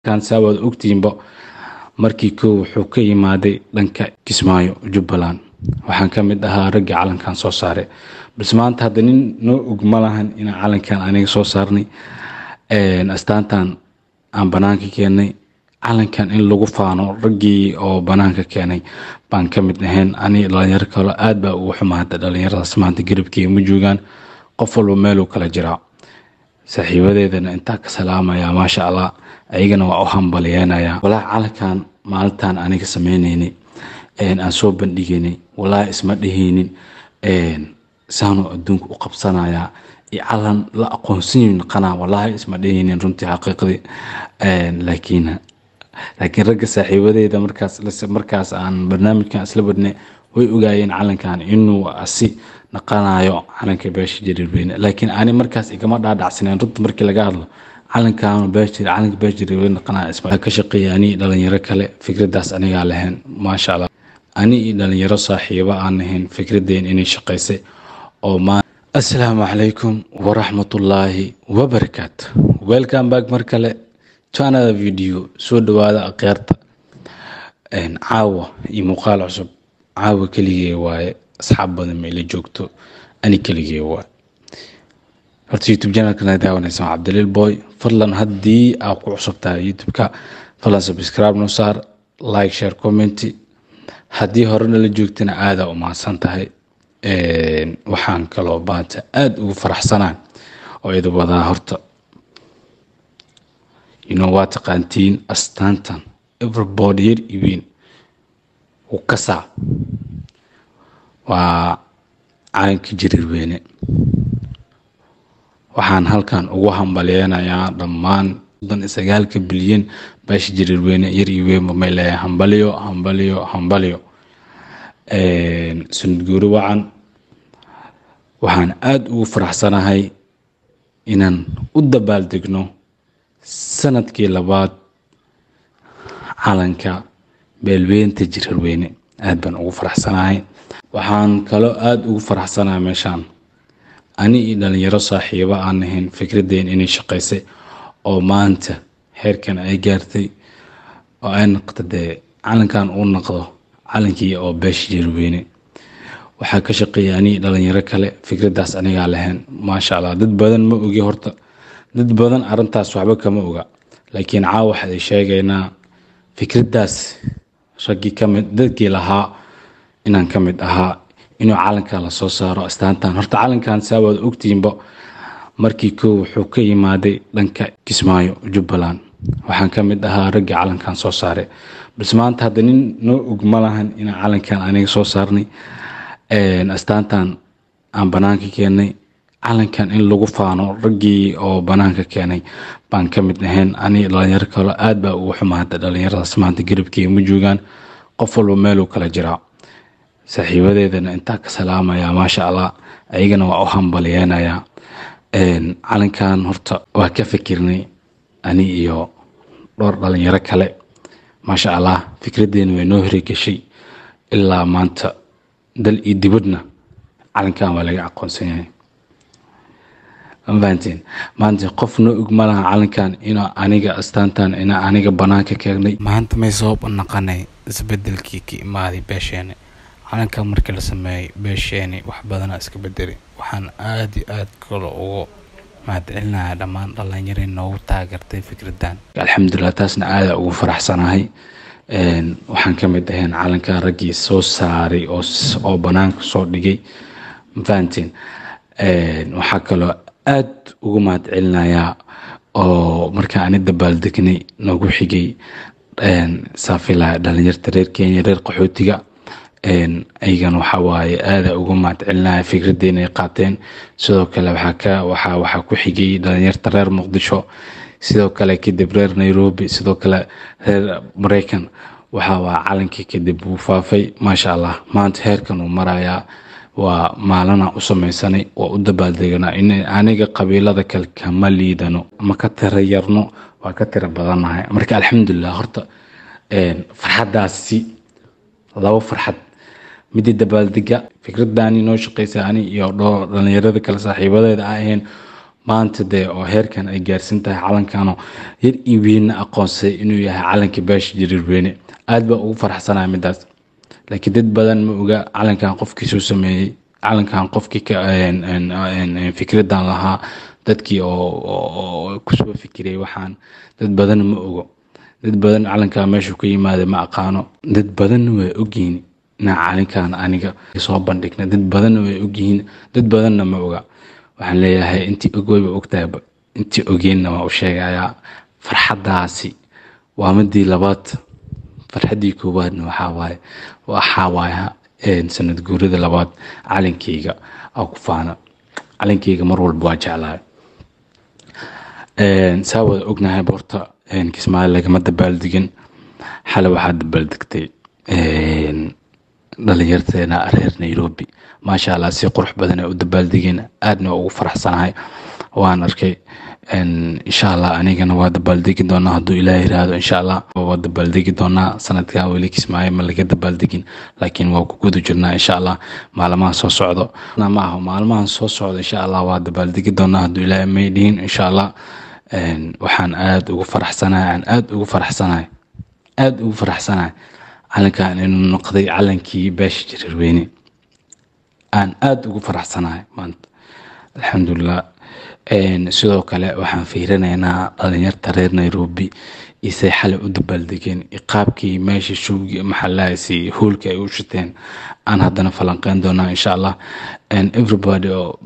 كان ساواد ogtiinba markii wuxuu ka yimaaday dhanka Kismaayo Jubbaland waxaan ka mid ahaa ragga calankan soo saaray bas maanta hadda nin noo og ma lahan in calankan aniga soo saarnay astaantan aan banaanka keenay calankan in lagu faano raggii oo banaanka keenay baan ka mid ahayn ani dhalinyaro kale aad baa ugu xumaatay dhalinyaradaas maanta garabkii ma joogaan qof walba meel uu kala jiraa saaxiibadeedana inta ka salaamaya ma sha Allah ayagana waa u hambalyeynaya walaa calankan maalintan aniga sameeynay aan soo bandhignay walaa isma dhihinin saano adduunka u qabsanaya calan la aqoonsin qana walaa isma dhihinin runtii xaqiiqdi laakiin ragga saaxiibadeeda markaas aan barnaamijkan isla badnay way ogaayeen calankan inuu asi naqanayo calanka beesha Jariirweyne laakiin ani markaas igama dhaadhacsaneen runtii markii laga hadlo calankan calanka beesha Jariirweyne naqanayo isma ka shaqeeyani dhalinyaro kale fikradaas aniga lahayn ma sha Allah ani dhalinyaro saaxiibo aan ahayn fikradeen inay shaqeysay oo ma assalaamu alaykum wa rahmatullahi wa barakatuh welcome back markale to another video soo dhawaada aqeerta caawa iyo muuqaal cusub caawa kaliye waaye asxaab badan meel joogto ani kaliye waaye horta YouTube channel-kana daawanaysan Cabdilil Boy fadlan haddii aad ku cusubtahay YouTube-ka fadlan subscribe noo saar like share comment haddii horena la joogtana aad u mahadsan tahay waxaan kaloo baanta aad ugu faraxsanaan oo idin wadaa horta what qantiin astaantan everybody here even ukasa waa calanka Jariirweyne waxaan halkan ugu hambaleynayaa dhammaan 9 bilyan beesha Jariirweyne yar iyo weyn ma leeyahay hambalyo sundguuri waxaan aad ugu faraxsanahay inaan u dabaaldegno sanadkii labaad calanka beelweynta Jariirweyne aad baan ugu faraxsanahay waxaan kaloo aad ugu faraxsanahay meeshan ani dhalinyaro saaxiibo aan ahayn fikradeen inay shaqeysay oo maanta heerkan ay gaartay oo ay noqotay calankan uu noqdo calankii oo beesha Jariirweyne waxa ka shaqeeyani dhalinyaro kale fikradaas aniga lahayn ma sha Allah dad badan ma ogi horta dad badan arintaas waxba kama oga laakiin caawa waxa ay sheegaynaa fikradaas ragii kamid dadkii lahaa inaan kamid ahaa inuu calanka la soo saaro astaantan horta calankan saawaad ogtiinba markii wuxuu ka yimaaday dhanka Kismaayo Jubbaland waxaan ka mid ahaa ragga calankan soo saaray bas maanta hadda nin noo og ma lahan in calankan aniga soo saarnay astaantan aan banaanka keenay calankan in lagu faano raggii oo banaanka keenay baan ka mid ahayn ani dhalinyaro kale aad baa ugu xumaatay dhalinyaradaas maanta garabkii ma joogaan qof walba meel uu kala jiraa saaxiibadeedana inta ka salaamaya ma sha Allah ayagana waa u hambalyeynaya calankan horta waa ka fikirnay ani iyo dhowr dhalinyaro kale ma sha Allah fikradeen way noo hirgashay ilaa maanta dal iyo dibadna calankan waa laga aqoonsan yahay maanta qof noo og ma laha calankan inuu aniga astaantan aniga banaanka keenay maanta may soo naqanay isbedelkii ka imaaday beesheena calankan markii la sameeyay beesheena wax badan iska bedelay waxaan aad iyo aad kale ugu mahadcelinayaa dhammaan dhalinyarada noogu taageertay fikradan alxamdulillah taasna aad ugu faraxsanahay waxaan ka mid ahayn calanka raggii soo saaray oo banaanka soo dhigay mafahanteen waxa kaloo aad ugu mahadcelinayaa oo marka aan dabaaldegnay noogu xigay saafila dhalinyarta reer Kenya reer qaxootiga aygan waxa waaye aad ugu mahadcelinayaa fikradeen ay qaateen sidoo kale waxa ku xigay dhalinyarta reer Muqdisho sidoo kale kadib reer Nairobi sidoo kale reer Mareykan waxa waa calankii kadib uu faafay ma sha Allah maanta heerkan uu marayaa waa maalana u sameeysanay oo u dabaaldegana in aniga qabiilada kale kama liidano ma ka tirayarno waa ka tira badanahay marka alxamdulillah horta farxadaasi laba farxad mid dabaaldega fikradani noo shaqeysay ani iyo dhalinyarada kale saaxiibadeeda aheen maanta dee oo heerkan ay gaarsan tahay calankaanoo yar iyo weynna aqoonsay inuu yahay calankii beesha Jareerweyne. aad baa ugu faraxsanahay midaas. laakiin dad badan ma oga calankan qofkii soo sameeyey, calankan qofkii ka fikradan lahaa, dadkii oo kusoo fikirayay waxaan. dad badan ma ogo, dad badan calankan meeshuu ka yimaaday ma aqaano. dad badan way ogyihiin inaan calankan aniga soo bandhigna, dad badan way ogyihiin, dad badanna ma oga. waxaan leeyahay intii og wayba ogtahay, intii ogeenna waa u sheegayaa. farxadaasi waa midii labaad. farxadii koowaadna waxaa waaye sanad guurida labaad calankeyga aan ku faana. calankeyga mar walba waa jeclahay. saa wada ognahay borta Kismaayo lagama dabaaldegin. xalay waxaa dabaaldegtay dhalinyarteena reer Nairobi. maasha Allah, si qurux badan ay u dabaaldegeen. aadna ugu faraxsanahay. waan arkay. insha Allah anigana waa dabaaldegi doonaa hadduu Ilaahay yiraahdo. insha Allah waa dabaaldegi doonaa. sanadkan weli Kismaayo ma laga dabaaldegin, laakiin waa ku guda jirnaa insha Allah. maalmaha soo socdo maaha, maalmahan soo socdo insha Allah waa dabaaldegi doonaa hadduu Ilaahay may dhihin insha Allah. waxaan aad ugu faraxsanahay calankan inuu noqday calankii beesha Jareerweyne. aan aad ugu faraxsanahay maanta, alxamdulillah. sidoo kale waxaan fiirinaynaa dhalinyarta reer Nairobi isay xalay u dabaaldegeen, qaabkii meesha showgi maxallahaasi hoolka ay u shiteen. aan haddana falanqeyn doonaa insha Allah. everybody oo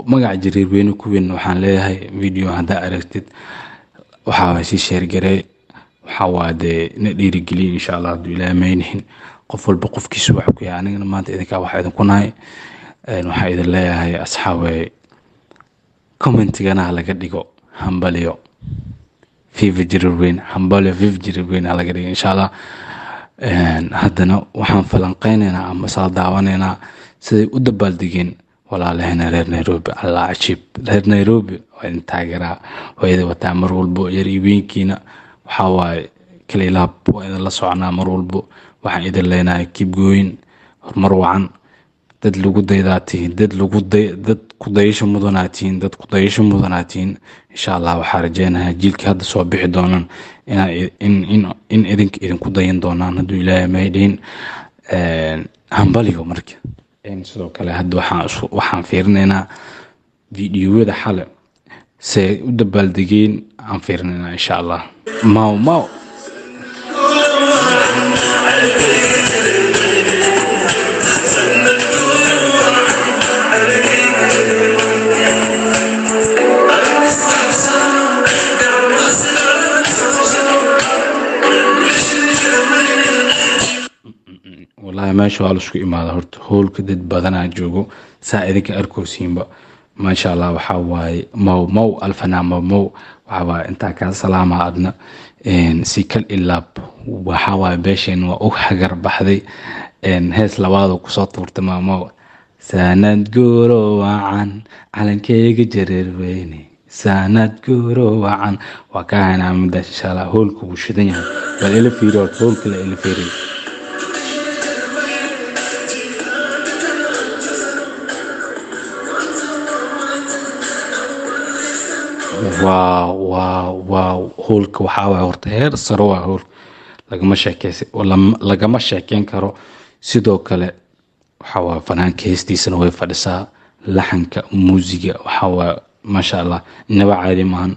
magaca Jareerweyne ku weyn waxaan leeyahay video haddaa aragtid waxaa sii share garee. waxaa waa dee na dhiirigeliya insha Allah hadduu Ilaahay maynihin. qof walba qofkiisu wax ku yahay. anigana maanta idinkaa waxaa idinku nahay. waxaa idin leeyahay asxaabe, commentigana laga dhigo hambalyo Viva Jareerweyne, hambalyo Viva Jareerweyne laga dhigo insha Allah. haddana waxaan falanqeynaynaa ama soo daawanaynaa siday u dabaaldegeen walaalahayna reer Nairobi. Allah cajiib. reer Nairobi waa idin taageeraa, waa idin wataa mar walbo. yar iyo weynkiina waxaa waaye kala ilaab, waa idin la soconaa mar walbo. waxaan idin leenahay keep going, horumar wacan. dad lagu daydaatiin, dad ku dayasho mudanaatiin, dad ku dayasho mudanaatiin insha Allah. waxaa rajeynayaa jiilkii hadda soo bixi doonaan in idinku dayan doonaan hadduu Ilaahay may dhihin. hambalyo marka. sidoo kale hadda waxaan fiirinaynaa fiidiyowada xalay say u dabaaldegeen. aan fiirinaynaa insha Allah. mau والله meesha waa la isku imaada. horta hoolka dad badanaa joogo saa idinka arkosiinba. maasha Allah. waxaa waaye mau alfanaa mau waxaa waaye intaa kaa salaama adna si kal ilaab. waxaa waaye beesheen waa u hagar baxday. hees labaadoo kusoo tuurtay mau sanad guuro wacan calankeyga Jareerweyne, sanad guuro wacan. waa ka haynaa midaas insha Allah. hoolka wuu shidan yahay. bal ila fiiriyo hoolka la ila fiiriyo. واو هولك وحاوي horta heer sare waa hool lagama sheekeyn karo. sidoo kale waxa waa fanaanka heestiisana way fadhisaa. laxanka muusiga waxa waa maasha Allah inaba caadi maahan.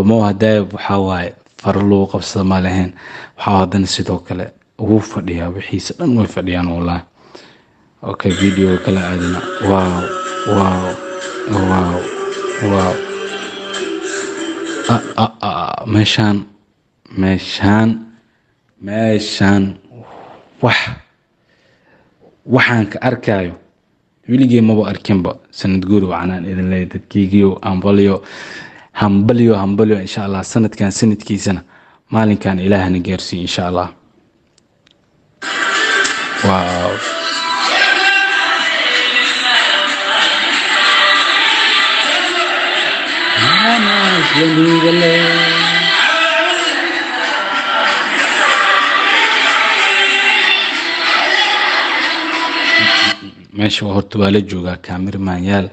mo hadaa waxa waa far loo qabsada ma lahayn. waxa haddana sidoo kale ugu fadhiyaa wixiisa dhan way fadhiyaan wallahi. okay video kale aadna. wow meeshaan waxaan ka arkayo weligay maba arkinba. sanad guur wacanaan idin leeyahay dadkeygiyo. hambalyo insha Allah. sanadkan sanadkiisana maalinkan Ilaahana gaarsiiyo insha Allah. wow meesha horta waa la joogaa cameraman yaal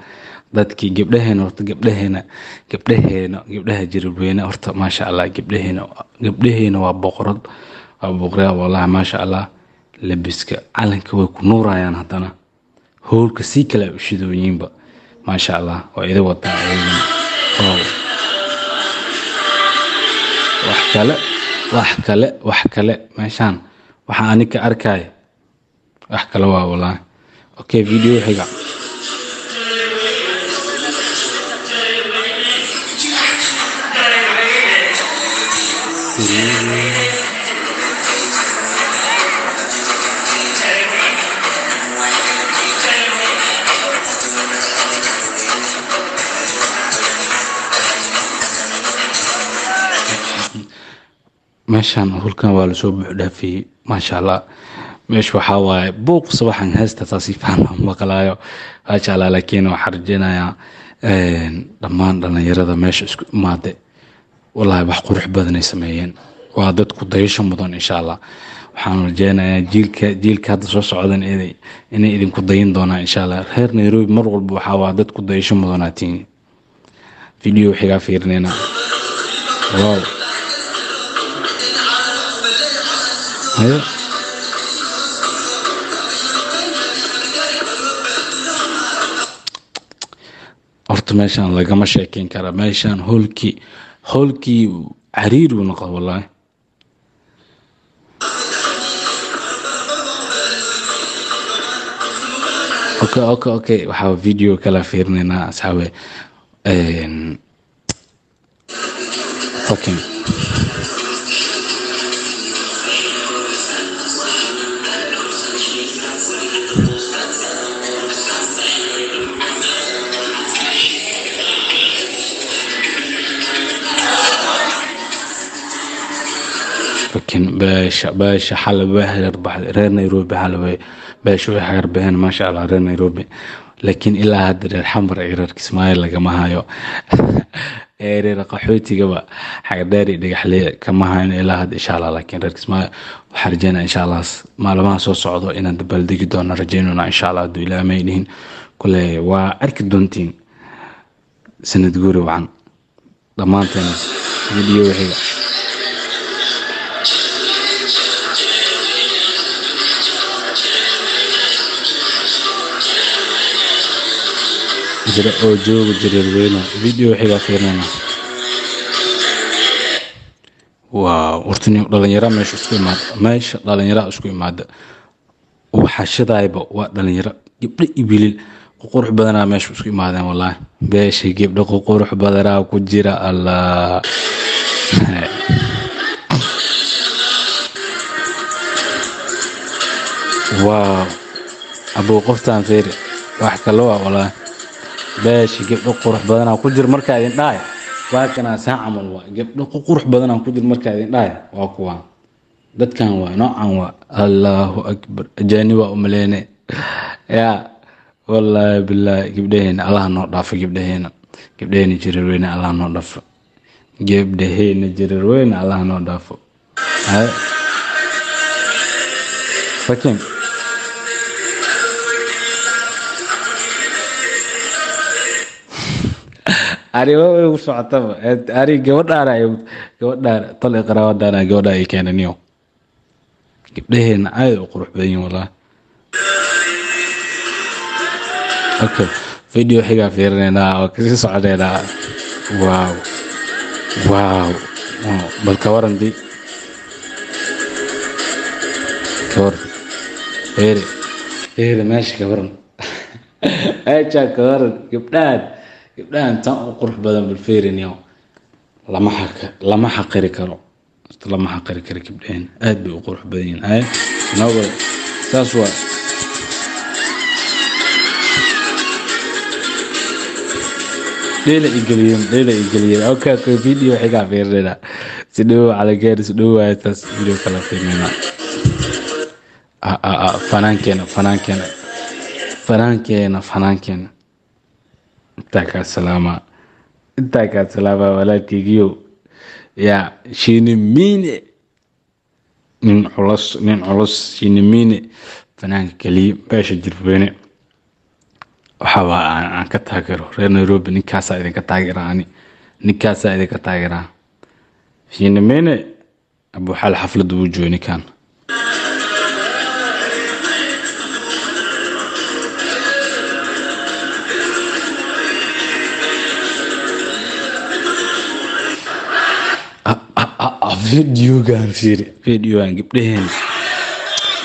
dadkii gabdhaheena horta gabdhaha jirweyne horta maasha Allah gabdhaheena waa boqorad waa boqoraya wallahi maasha Allah labiska calanka way ku nuurayaan hadana howlka si kala u shidooyinba maasha Allah waa ida wada wax kale meeshan waxa anika arkay wax kale waa wallahi okay video xiga meeshan hulkan waa la soo buuxdhaafiyay maasha Allah meesh waxa waaye buuq sabaxan heesta taasifaan maqlaayo maasha Allah laakiin waxa rajeenaya dhammaan dhalinyarada meesha isku imaade wallahi wax qurux badan ay sameeyeen waa dad ku dayasho mudan insha Allah waxaan rajeenayaa jiilka hadda soo socdan inay idin ku dayin doonaan insha Allah reer Nairobi mar walba waxa waa dad ku dayasho mudanaatiin video xiga fiirneena wow هيا horta meeshan lagama sheekeyn kara meeshan holkii xariir uu noqdo wallahi okay waxa video kala fiirnayna asxaabe okay لكن باش حل بحر رير نيروبي حل باش وحر بهن ما شاء الله رير نيروبي لكن إلا هاد الحمر إيرار كسمايل لقما هايو إيرار قحوتي قبا حق داري دقح لي كما هاين إلا هاد إن شاء الله لكن رير كسمايل وحرجينا إن شاء الله معلومات سو صعدو إن دبل ديك دون رجينونا إن شاء الله دو إلى ميلين كل وأرك دونتين سند قوري وعن ضمانتين فيديو هي جرى أو جوج جرى الوينة فيديو حاجة فيرنا واو ورتني دلنيرا ماشي اسكو ماد ماشي دلنيرا اسكو ماد وحشدايبا وا دلنيرا جبد إبليل قروح بدنا ماشي اسكو مادان والله باش جبد قروح بدنا ku jira الله واو أبو قفتان فيري واحد كلوا والله باش جبدو قروح بدنا ku jir marka idin dhaay waa kana saacamal waa gabdho qurux badan aan ku jir marka idin dhaay waa kuwa dadkan waa noocan waa Allahu akbar ajani waa umaleene ya wallahi billahi gabdhaheen Allah noo dhaafo gabdhaheen jireerweyna Allah noo dhaafo gabdhaheen jireerweyna Allah noo dhaafo ha fakin أري هو وش عطبه أري جودار طلع قراءة دانا جودا كان نيو جبدهن عايز أقرح بيني والله أوكي فيديو حاجة فيرنا أوكي صعدنا واو بالكورن دي كور إيه ماشي كورن أيش كورن gabdhahan tan u qurux badan bilfeeriniyo lama xaqiri karo gabdhahan aad bay u qurux badan yihiin ay nawa saas waa leela igaliyen okay video xiga fiirina sidoo ala geer sidoo ay tas video kala fiirina fanaankeena انت كسلامة ولا تيجيو يا شينميني من علص شينميني فنان كليم باش الجرفيني waxaa aan ka taageero reer Nairobi ninkaasaa idinka taageeraa ani ninkaasaa idinka taageeraa fiinamene abu xal xafladu uu joogo ninkaan فيديوغان فيري فيديوغان قبلين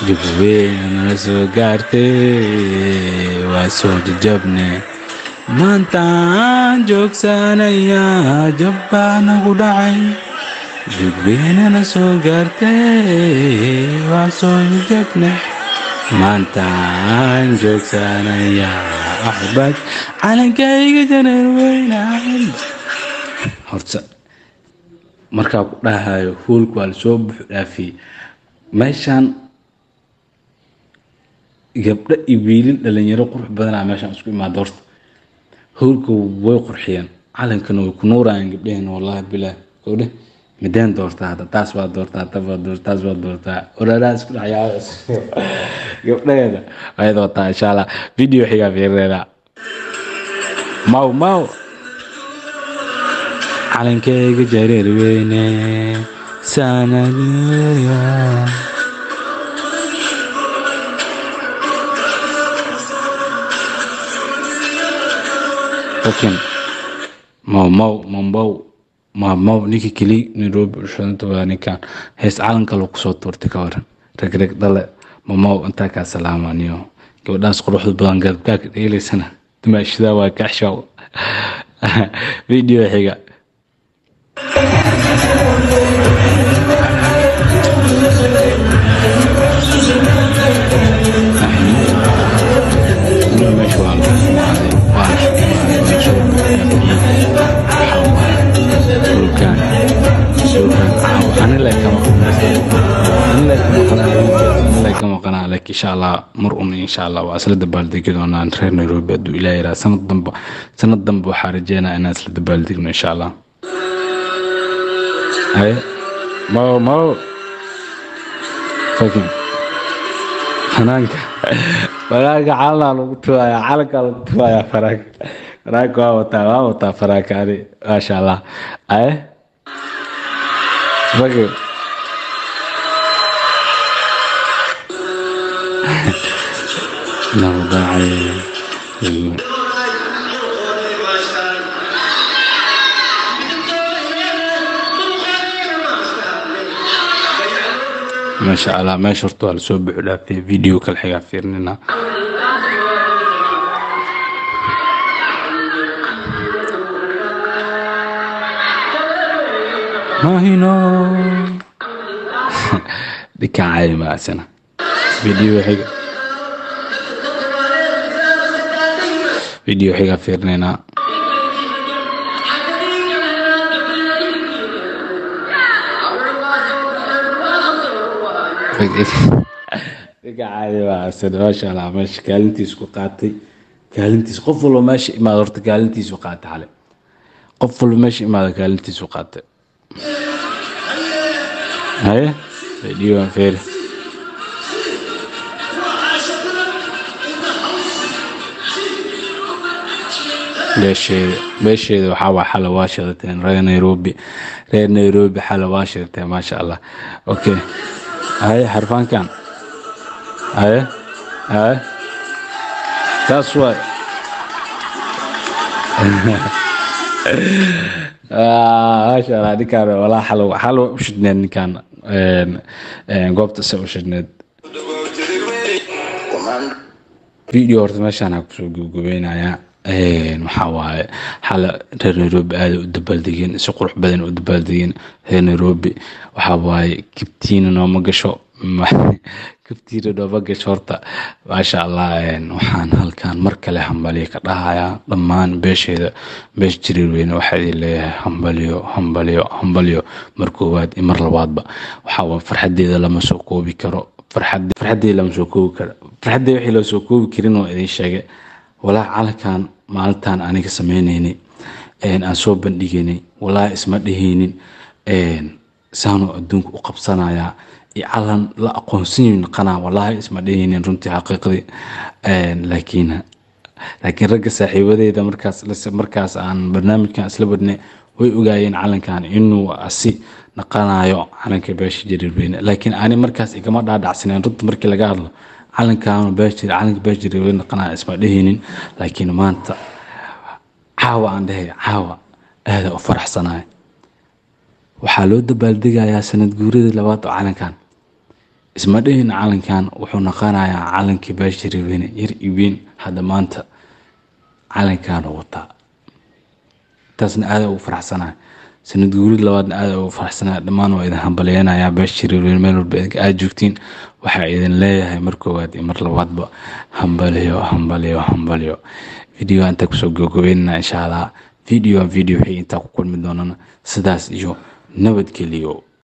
قبلين أنا سو قارتي واسو جبني ما انت جوك سانا يا جبانا قدعي قبلين أنا سو قارتي واسو جبني ما انت جوك سانا يا أحبك على كاي جنر وين هرتس markaa ku dhahayo hoolku waa lasoo buux dhaafiyey meeshaan gabdho iyo wiilin dhalinyaro qurux badanaa meeshaan isku imaada horta hoolku way qurxiyeen calankana way ku nuurayaan gabdhaheen wallahi bilaa gabdhe mideen doortaa hadda taas waa doortaa taas waa doortaa oraraa isku dhaxyaa gabdhaheeda way doortaa insha allah video xigaa fiirinayna mau calankeyga jareer weyne sanadya لكن mau ninka keli Nairobi shanta wani kan hees calanka lagu soo turtay ka waran rag dale mau inta ka salaamaniyo gabadhaas quruxda badan galbka dheelaysana dimaashada waa ka xishow video xiga لك إن شاء الله مرؤون إن شاء الله وأصل الدبالدي كده أنا نترين نيروبي أدو إلهي را سنة ضمب وحارجينا أنا أصل الدبالدي إن شاء الله هاي mau فاكين هناك فراك عالنا لقطوا يا عالك لقطوا يا فراك واو فراك هذه ما شاء الله هاي فاكين ما شاء الله ما شرطوا على سوبح ولا في فيديو كل حاجة فيرننا ما هنا دي كان عالي ما سنة فيديو حاجة فيرننا عادي ما شاء الله ماشي كالنتيس وقعتي كالنتيس قفلوا ماشي ما دورت كالنتيس وقعت عليه قفلوا ماشي ما كالنتيس وقعت هاي فيديو فير ليش وحاول حلا واشرتين رين نيروبي حلا واشرتين ما شاء الله اوكي هاي حرفان كان هاي that's why ما شاء الله دي كان والله حلو وشدنا كان قوبت سو وشدنا فيديو horta meeshaan aan kusoo gubeynayaa waxaa waaye xala reer Nairobi aad u dabaaldegeen si qurux badan u dabaaldegeen reer Nairobi waxaa waaye kibtiina nooma gasho kibtiina nooma gasho horta maasha allah waxaan halkaan mar kale hambaliyo ka dhahayaa dhammaan beesheeda beesh jireer weyn waxay leeyahay hambaliyo mar koowaad iyo mar labaadba waxaa waa farxadeeda lama soo koobi karo farxadeeda lama soo koobi karo farxadeeda wixii loo soo koobi karin oo idin sheegay walaa calankan maalintan aniga sameynayni aan soo bandhigaynay walaa isma dhihinin saano adduunka u qabsanaya iyo calan la aqoonsan qana walaa isma dhihinin runtii xaqiiqdii laakiin laakiin ragga saaxiibadeyda markaas aan barnaamijkan isla badnay way ogaayeen calankan inuu asi naqanayo calanka beesha Jareerweyne laakiin ani markaas igama dhaadhacsaneen runta markii laga hadlo calanka beesha Jareerweyne naqanayo isma dhehinin laakiin maanta caawa aan dhahay caawa aad u faraxsanahay waxaa loo dabaaldegayaa sanad guuridii labaad oo calankan isma dhihin calankan wuxuu naqanayaa calankii beesha Jareerweyne yar iibin hadda maanta calankan wata taasna aad ugu faraxsanahay sanad guurid labaadna aad ugu faraxsanahay dhammaan waa idin hambalyeynaya beesha Jareerweyne meel walba aad joogtiin waxa idin leeyahay mar koowaad iyo mar labaadba hambalyo video anta ku soo gogoweynaa insha Allah video wixii inta ku kulmi doonana sidaas iyo nabadgeliyo